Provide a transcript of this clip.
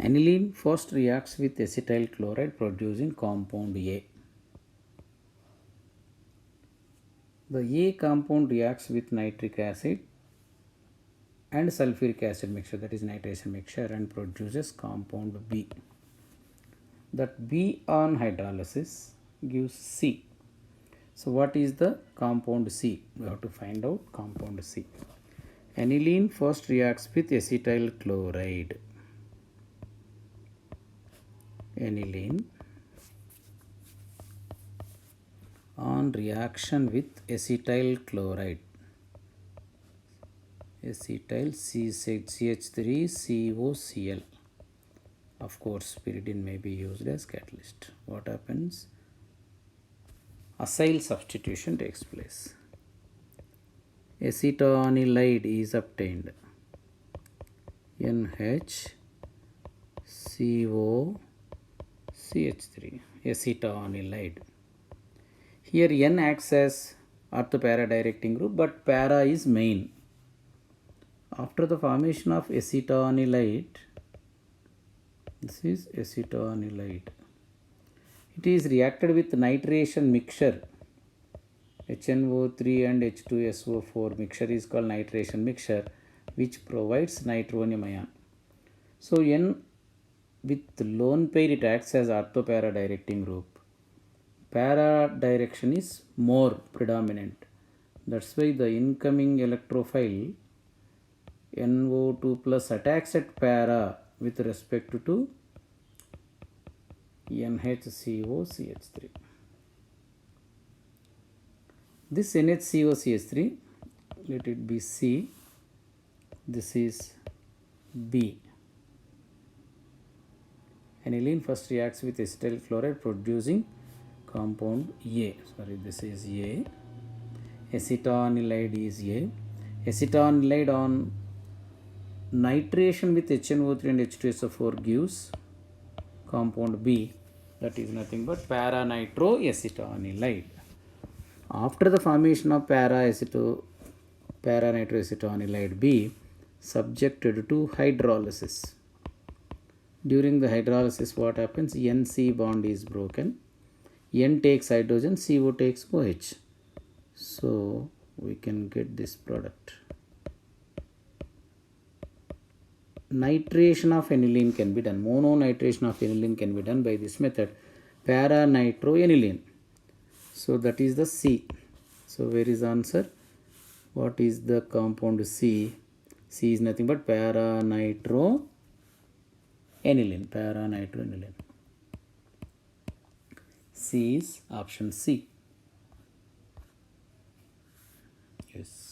Aniline first reacts with acetyl chloride producing compound A. The A compound reacts with nitric acid and sulfuric acid mixture, that is nitration mixture, and produces compound B. That B on hydrolysis gives C. So what is the compound C? We have to find out compound C. Aniline first reacts with acetyl chloride. Aniline on reaction with acetyl chloride. Acetyl CH3COCl. Of course, pyridine may be used as catalyst. What happens? Acyl substitution takes place. Acetonilide is obtained. NHCOCH3, acetonilide. Here N acts as ortho-para directing group, but para is main. After the formation of acetonilide, this is acetonilide. It is reacted with nitration mixture. HNO3 and H2SO4 mixture is called nitration mixture, which provides nitronium ion. So N with lone pair, it acts as ortho-para directing group. Para direction is more predominant. That's why the incoming electrophile NO2 plus attacks at para with respect to NHCOCH3. This NHCOCH3, let it be C, this is B. Aniline first reacts with acetyl chloride producing compound A. Sorry, this is A. Acetonilide is A. Acetonilide on nitration with HNO3 and H2SO4 gives compound B, that is nothing but para-nitroacetonilide. After the formation of para-nitroacetonilide B, subjected to hydrolysis. During the hydrolysis, what happens? NC bond is broken. N takes hydrogen, CO takes OH. So we can get this product. Nitration of aniline can be done. Mononitration of aniline can be done by this method, para-nitroaniline. So that is the C. So where is answer? What is the compound C? C is nothing but para-nitroaniline. Para-nitroaniline. C is option C. Yes.